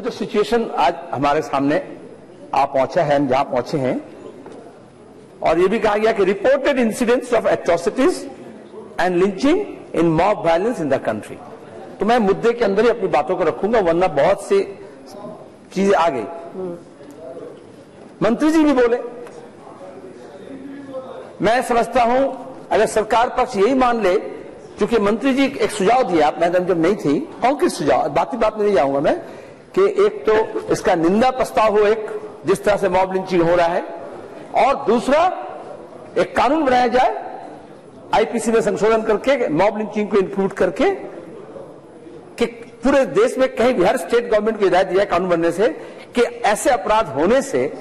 वो जो सिचुएशन आज हमारे सामने आ पहुंचा है, हम जहां पहुंचे हैं, और ये भी कहा गया कि reported incidents of atrocities and lynching in mob violence in the country. तो मैं मुद्दे के अंदर ही अपनी बातों को रखूंगा, वरना बहुत सी चीजें आ गई। मंत्री जी भी बोले, मैं समझता हूं अगर सरकार पक्ष यही मान ले, क्योंकि मंत्री जी एक सुझाव दिया, मैडम जब नहीं थी, कॉन्क्रीट सुझाव, बात में नहीं जाऊंगा मैं, कि एक तो इसका निंदा प्रस्ताव हो, एक जिस तरह से मॉब लिंचिंग हो रहा है, और दूसरा एक कानून बनाया जाए आईपीसी में संशोधन करके मॉब लिंचिंग को इंक्लूड करके, कि पूरे देश में कहीं भी हर स्टेट गवर्नमेंट को हिदायत दिया कानून बनने से कि ऐसे अपराध होने से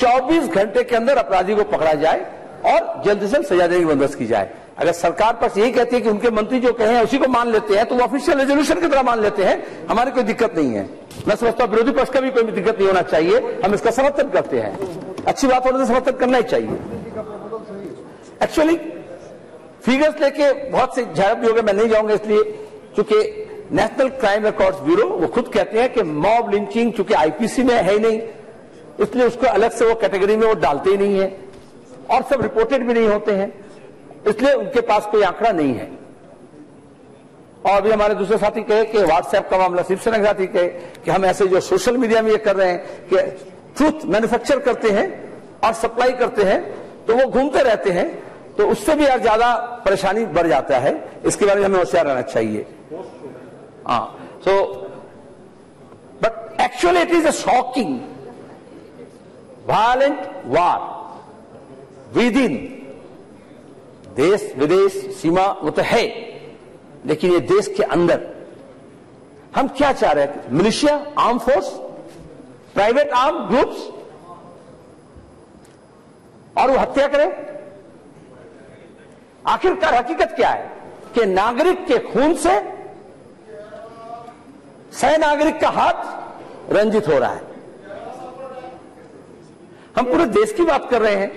24 घंटे के अंदर अपराधी को पकड़ा जाए और जल्द से जल्द सजा देने की बंदोबस्त की जाए। अगर सरकार पर यही कहती है कि उनके मंत्री जो कहे उसी को मान लेते हैं, तो वो ऑफिशियल रेजोल्यूशन की तरह मान लेते हैं, हमारी कोई दिक्कत नहीं है। मैं समझता हूं विरोधी पक्ष का भी कोई दिक्कत नहीं होना चाहिए, हम इसका समर्थन करते हैं, अच्छी बात होने से समर्थन करना ही चाहिए। एक्चुअली फिगर्स लेके बहुत से झड़प भी हो गए, मैं नहीं जाऊंगा इसलिए, क्योंकि नेशनल क्राइम रिकॉर्ड्स ब्यूरो वो खुद कहते हैं कि मॉब लिंचिंग चूंकि आईपीसी में है ही नहीं, इसलिए उसको अलग से वो कैटेगरी में वो डालते ही नहीं है, और सब रिपोर्टेड भी नहीं होते हैं, इसलिए उनके पास कोई आंकड़ा नहीं है। और अभी हमारे दूसरे साथी कहे कि व्हाट्सएप का मामला, शिवसेना के साथी कहे कि हम ऐसे जो सोशल मीडिया में ये कर रहे हैं कि ट्रूथ मैन्युफैक्चर करते हैं और सप्लाई करते हैं, तो वो घूमते रहते हैं, तो उससे भी यार ज्यादा परेशानी बढ़ जाता है। इसके बारे में हमें होशियार रहना चाहिए। So, but actually it is a shocking, violent war within देश विदेश सीमा वो तो है, लेकिन ये देश के अंदर हम क्या चाह रहे हैं? Militia, arm force, private arm groups, और वो हत्या करें। आखिरकार हकीकत क्या है कि नागरिक के खून से सह नागरिक का हाथ रंजित हो रहा है। हम पूरे देश की बात कर रहे हैं।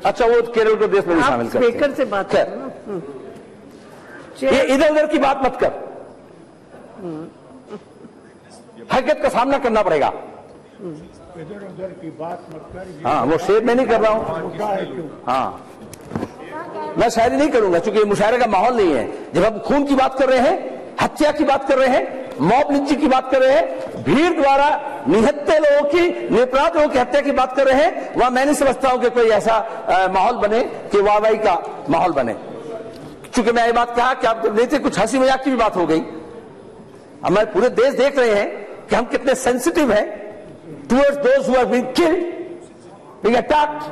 अच्छा, वो केरल को देश में शामिल करते हैं। स्पीकर से बात कर, ये इधर उधर की बात मत कर, हकीकत का सामना करना पड़ेगा। इधर उधर की बात मत कर। हाँ, वो शेर में नहीं कर रहा हूं। हाँ, मैं शायरी नहीं करूंगा, क्योंकि मुशायरे का माहौल नहीं है। जब हम खून की बात कर रहे हैं, हत्या की बात कर रहे हैं, मॉब लिंचिंग की बात कर रहे हैं, भीड़ द्वारा निहत्थे लोगों की, निरपराध लोगों की हत्या की बात कर रहे हैं, वहां मैं नहीं समझता हूं कि कोई ऐसा माहौल बने कि वाहवाही का माहौल बने। क्योंकि मैं ये बात कहा कि आप नहीं थे, कुछ हंसी मजाक की भी बात हो गई। हमारे पूरे देश देख रहे हैं कि हम कितने सेंसिटिव हैं towards those who are being killed, being attacked,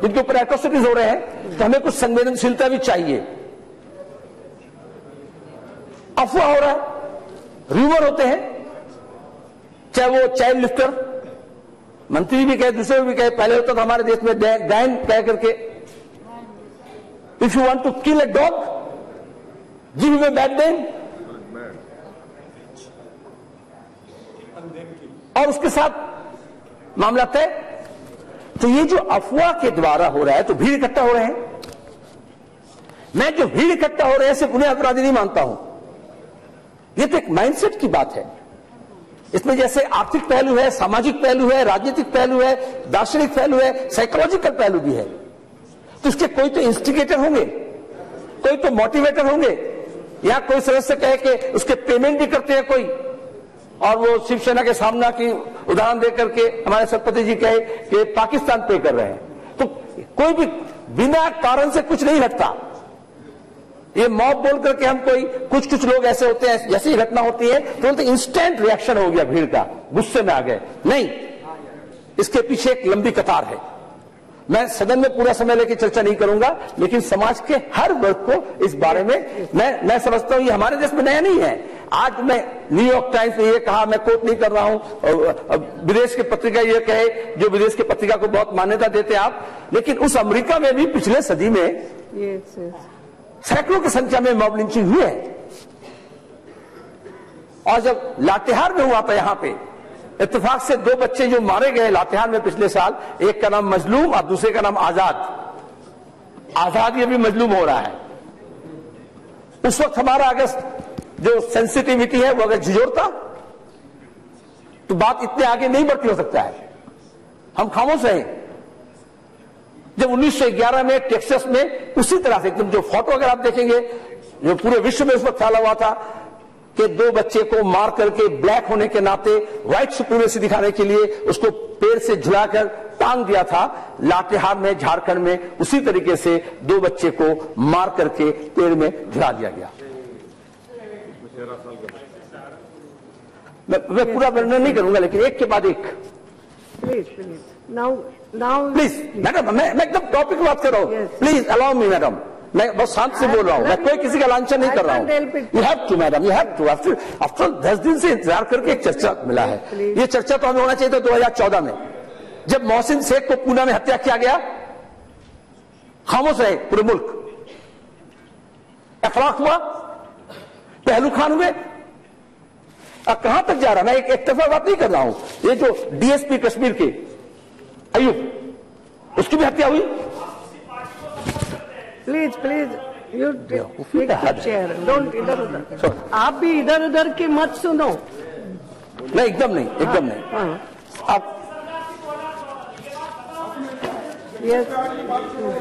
जिनके ऊपर एट्रोसिटीज हो रहे हैं। तो हमें कुछ संवेदनशीलता भी चाहिए। अफवाह हो रहा है, रूमर होते हैं, चाहे वो चाइल्ड लिफ्टर, मंत्री भी कहे, दूसरे भी कहे, पहले होता था हमारे देश में डैन कह करके, if you want to kill a dog give him a bad name, और उसके साथ मामला तय। तो ये जो अफवाह के द्वारा हो रहा है, तो भीड़ इकट्ठा हो रहे हैं। मैं जो भीड़ इकट्ठा हो रहे हैं सिर्फ उन्हें अपराधी नहीं मानता हूं, ये तो एक माइंडसेट की बात है। इसमें जैसे आर्थिक पहलू है, सामाजिक पहलू है, राजनीतिक पहलू है, दार्शनिक पहलू है, साइकोलॉजिकल पहलू भी है। तो इसके कोई तो इंस्टिगेटर होंगे, कोई तो मोटिवेटर होंगे, या कोई सदस्य कहे कि उसके पेमेंट भी करते हैं कोई, और वो शिवसेना के सामना की उदाहरण देकर के हमारे सभापति जी कहे कि पाकिस्तान पे कर रहे हैं। तो कोई भी बिना कारण से कुछ नहीं हटता। ये मॉब बोल करके हम कोई कुछ लोग ऐसे होते हैं, जैसे ही घटना होती है तो बोलते इंस्टेंट रिएक्शन हो गया भीड़ का, गुस्से में आ गए। नहीं, इसके पीछे एक लंबी कतार है। मैं सदन में पूरा समय लेकर चर्चा नहीं करूंगा, लेकिन समाज के हर वर्ग को इस बारे में मैं समझता हूं ये हमारे देश में नया नहीं है। आज मैं न्यूयॉर्क टाइम्स में ये कहा, मैं कोट नहीं कर रहा हूं, विदेश की पत्रिका ये कहे, जो विदेश की पत्रिका को बहुत मान्यता देते हैं आप, लेकिन उस अमेरिका में भी पिछले सदी में सैकड़ों की संख्या में मॉब लिंचिंग हुई है। और जब लातेहार में हुआ था, यहां पे इत्तेफाक से 2 बच्चे जो मारे गए लातेहार में पिछले साल, एक का नाम मजलूम और दूसरे का नाम आजाद ये भी मजलूम हो रहा है। उस वक्त हमारा अगर जो सेंसिटिविटी है वो अगर झिझोरता, तो बात इतने आगे नहीं बढ़ती हो सकता है। हम खामोश रहे। जब 1911 में टेक्सास में उसी तरह से एकदम, जो फोटो अगर आप देखेंगे जो पूरे विश्व में उस वक्त फैला हुआ था कि 2 बच्चे को मार करके ब्लैक होने के नाते व्हाइट सुप्रीमेसी दिखाने के लिए उसको पेड़ से झुलाकर टांग दिया था। लातेहार में, झारखंड में उसी तरीके से 2 बच्चे को मार करके पेड़ में झुला दिया गया। मैं पूरा वर्णन नहीं करूंगा, लेकिन एक के बाद एक। प्लीज नाउ प्लीज मैडम, मैं एकदम टॉपिक बात कर रहा हूँ। प्लीज अलाउ मी मैडम, मैं बहुत शांत से बोल रहा हूँ, मैं कोई किसी का लांछन नहीं कर रहा हूँ। You have to madam, you have to. After 10 दिन से इंतजार करके एक चर्चा मिला है। ये चर्चा तो हमें होना चाहिए था 2014 में, जब मोहसिन शेख को पूना में हत्या किया गया। खामोश रहे पूरे मुल्क। अखलाक हुआ, पहलू खान हुए। अब कहां तक जा रहा है? मैं एक तरफा बात नहीं कर रहा हूं। ये जो डीएसपी कश्मीर के अयूब, उसकी भी हत्या हुई। प्लीज यू चेयर, डोंट इधर उधर, आप भी इधर उधर की मत सुनो। नहीं, एकदम नहीं, एकदम नहीं। आप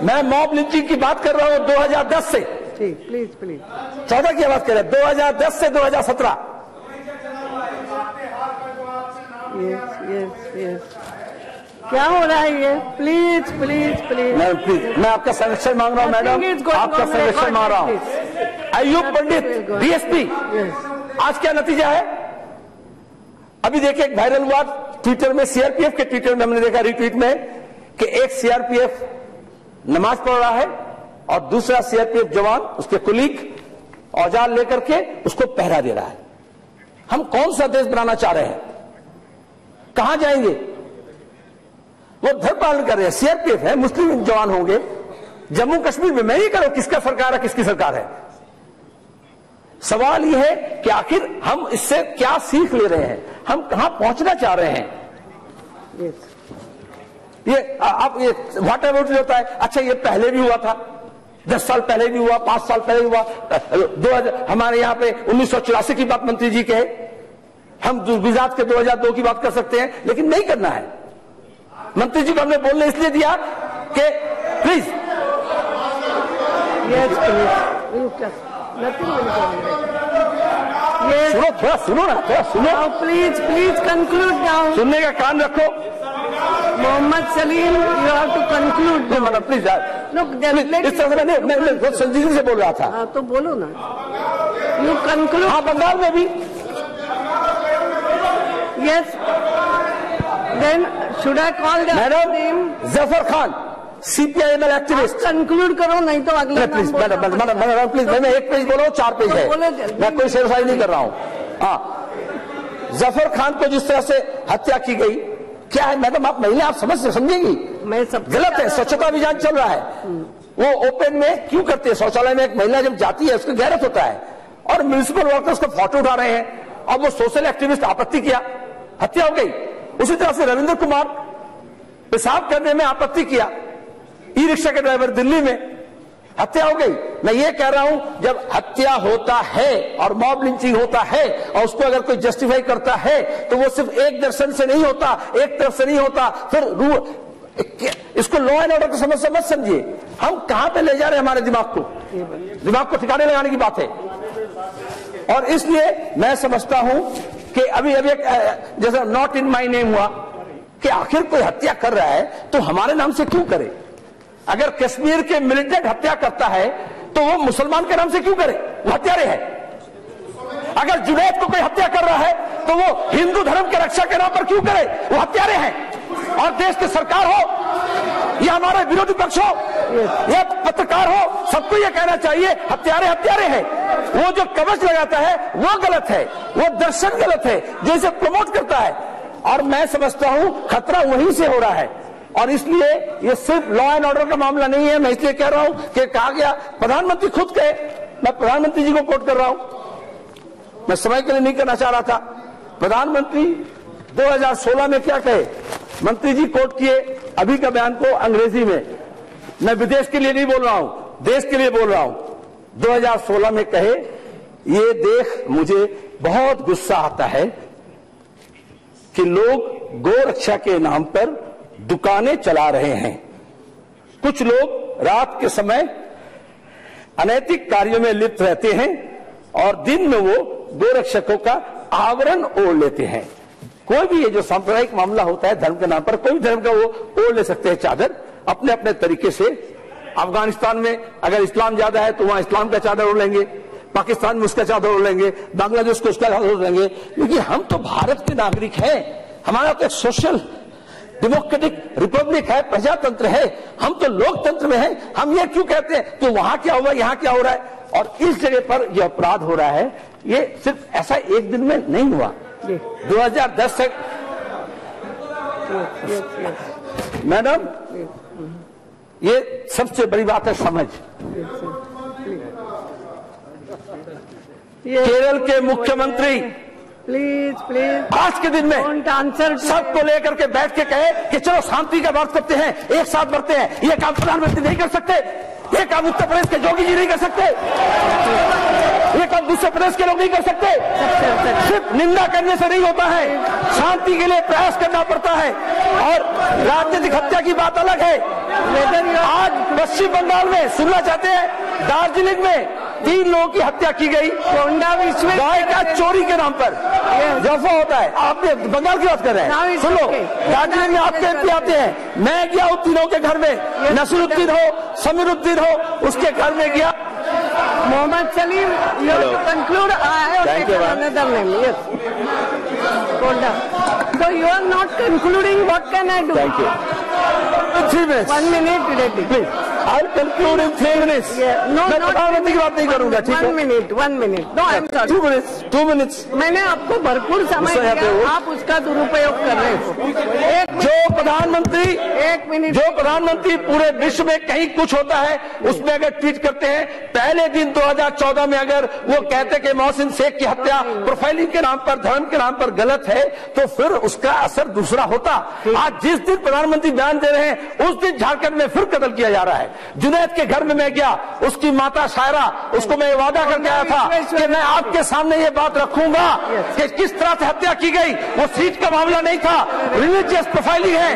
मैं मॉब लिंचिंग की बात कर रहा हूं 2010 से। ठीक, प्लीज 14 की बात कर रहे हैं, 2010 से 2017। यस क्या हो रहा है ये? प्लीज मैडम प्लीज, मैं आपका संरक्षण मांग रहा हूं मैडम, आपका संरक्षण मांग रहा हूं। अयूब पंडित डीएसपी, आज क्या नतीजा है? अभी देखिए, एक वायरल हुआ ट्विटर में, सीआरपीएफ के ट्विटर में हमने देखा रिट्वीट में कि एक सीआरपीएफ नमाज पढ़ रहा है और दूसरा सीआरपीएफ जवान, उसके कुलीग, औजार लेकर के उसको पहरा दे रहा है। हम कौन सा देश बनाना चाह रहे हैं? कहां जाएंगे? वो धर्म पालन कर रहे हैं, सीआरपीएफ है, मुस्लिम जवान होंगे। जम्मू कश्मीर में मैं नहीं कह रहा हूं किसका सरकार है किसकी सरकार है। सवाल यह है कि आखिर हम इससे क्या सीख ले रहे हैं, हम कहां पहुंचना चाह रहे हैं। ये आप ये व्हाट एवर होता है। अच्छा, ये पहले भी हुआ था, 10 साल पहले भी हुआ, 5 साल पहले भी हुआ। 2000 हमारे यहां पे 1984 की बात मंत्री जी कहे, हम गुजरात के 2002 की बात कर सकते हैं, लेकिन नहीं करना है। मंत्री जी को हमने बोलने इसलिए दिया कि प्लीज सुनो, थोड़ा सुनो ना, थोड़ा सुनो। Please conclude now. सुनने का कान रखो। Mohammad Salim, you have to conclude. Madam please, इस तरह से मैं बहुत संजीदगी से बोल रहा था। हाँ तो बोलो ना, यू कंक्लूड। हाँ, बंगाल में भी। Yes. Then should I call the madam Zafar Khan, CPIML activist. Conclude करो, नहीं तो अगले प्लीज मैडम प्लीज, मैं 1 पेज बोला हूँ, 4 पेज है, मैं कोई शेरशाही नहीं कर रहा हूँ। हाँ, जफर खान को जिस तरह से हत्या की गई, क्या है मैडम? आप महिला, आप समझेंगी? मैं सब गलत है। स्वच्छता अभियान चल रहा है, वो ओपन में क्यों करते हैं? शौचालय में एक महिला जब जाती है उसको गैरत होता है, और म्युनिसिपल वर्कर्स को फोटो उठा रहे हैं। अब वो सोशल एक्टिविस्ट आपत्ति किया, हत्या हो गई। उसी तरह से रविंद्र कुमार पेशाब करने में आपत्ति किया, ई रिक्शा के ड्राइवर, दिल्ली में हत्या हो गई। मैं ये कह रहा हूं, जब हत्या होता है और मॉब लिंचिंग होता है और उसको अगर कोई जस्टिफाई करता है तो वो सिर्फ एक दर्शन से नहीं होता, एक तरफ से नहीं होता। फिर इसको लॉ एंड ऑर्डर की समस्या मत समझिए। हम कहां पे ले जा रहे हैं हमारे दिमाग को ठिकाने लगाने की बात है। और इसलिए मैं समझता हूं कि अभी एक जैसा नॉट इन माई नेम हुआ, कि आखिर कोई हत्या कर रहा है तो हमारे नाम से क्यों करे? अगर कश्मीर के मिलिटेंट हत्या करता है तो वो मुसलमान के नाम से क्यों करे? वो हत्यारे है। अगर जुनैद को कोई हत्या कर रहा है तो वो हिंदू धर्म के रक्षा के नाम पर क्यों करे? वो हत्यारे हैं। और देश की सरकार हो या हमारे विरोधी पक्ष हो या पत्रकार हो, सबको ये कहना चाहिए हत्यारे हत्यारे हैं। वो जो कवच लगाता है वो गलत है, वो दर्शन गलत है जो इसे प्रमोट करता है। और मैं समझता हूं खतरा वहीं से हो रहा है। और इसलिए ये सिर्फ लॉ एंड ऑर्डर का मामला नहीं है। मैं इसलिए कह रहा हूं कि कहा गया, प्रधानमंत्री खुद कहे, मैं प्रधानमंत्री जी को कोट कर रहा हूं, मैं समय के लिए नहीं करना चाह रहा था। प्रधानमंत्री 2016 में क्या कहे? मंत्री जी कोट किए अभी का बयान को अंग्रेजी में, मैं विदेश के लिए नहीं बोल रहा हूं, देश के लिए बोल रहा हूं। 2016 में कहे, ये देख मुझे बहुत गुस्सा आता है कि लोग गोरक्षा के नाम पर दुकानें चला रहे हैं। कुछ लोग रात के समय अनैतिक कार्यों में लिप्त रहते हैं और दिन में वो गोरक्षकों का आवरण ओढ़ लेते हैं। कोई भी ये जो सांप्रदायिक मामला होता है धर्म के नाम पर, कोई भी धर्म का वो ओढ़ ले सकते हैं चादर अपने अपने तरीके से। अफगानिस्तान में अगर इस्लाम ज्यादा है तो वहां इस्लाम का चादर ओढ़ लेंगे, पाकिस्तान में उसका चादर ओढ़ लेंगे, बांग्लादेश को उसका चादर ओढ़ लेंगे। क्योंकि हम तो भारत के नागरिक हैं, हमारा तो एक सोशल डेमोक्रेटिक रिपब्लिक है, प्रजातंत्र है, हम तो लोकतंत्र में हैं। हम ये क्यों कहते हैं तो वहां क्या हुआ, यहां क्या हो रहा है? और इस जगह पर यह अपराध हो रहा है, ये सिर्फ ऐसा एक दिन में नहीं हुआ। 2010 से मैडम, ये सबसे बड़ी बात है समझ। केरल के मुख्यमंत्री प्लीज आज के दिन में आंसर सबको लेकर के बैठ के कहे कि चलो शांति का बात करते हैं, एक साथ बढ़ते हैं। ये काम प्रधानमंत्री नहीं कर सकते, ये काम उत्तर प्रदेश के योगी जी नहीं कर सकते, ये काम दूसरे प्रदेश के लोग नहीं कर सकते। सिर्फ निंदा करने से नहीं होता है, शांति के लिए प्रयास करना पड़ता है। और राजनीतिक हत्या की बात अलग है। आज पश्चिम बंगाल में सुनना चाहते हैं, दार्जिलिंग में 3 लोगों की हत्या की गई गाय का चोरी के नाम पर। जफा होता है। आप बंगाल की बात कर रहे हैं, सुनो, दार्जिलिंग में आपके एमपी आते हैं। मैं गया हूं तीनों के घर में, नसीरुद्दीन हो, समीरुद्दीन हो, उसके घर में गया। Mohammad Salim, you have to conclude. I have taken another name. Yes. Hold on. So you are not concluding. What can I do? Thank you. 3 minutes. 1 minute, please. I'll conclude in 3 minutes. Yeah. No, मैं not प्रधानमंत्री की बात नहीं करूंगा, ठीक है? 1 minute. No, I'm sorry. 2 minutes. 2 minutes. मैंने आपको भरपूर समय दिया, आप उसका दुरुपयोग कर रहे हो। जो प्रधानमंत्री 1 मिनट, जो प्रधानमंत्री पूरे विश्व में कहीं कुछ होता है उसमें अगर ट्वीट करते हैं, पहले दिन 2014 में अगर वो कहते कि मोहसिन शेख की हत्या प्रोफाइलिंग के नाम पर, धर्म के नाम पर गलत है, तो फिर उसका असर दूसरा होता। आज जिस दिन प्रधानमंत्री बयान दे रहे हैं उस दिन झारखंड में फिर कत्ल किया जा रहा है। जुनैद के घर में मैं गया, उसकी माता शायरा, उसको मैं वादा करके आया था कि मैं आपके सामने ये बात रखूंगा कि किस तरह से हत्या की गई। वो सीट का मामला नहीं था, रिलीजियस प्रोफाइलिंग है।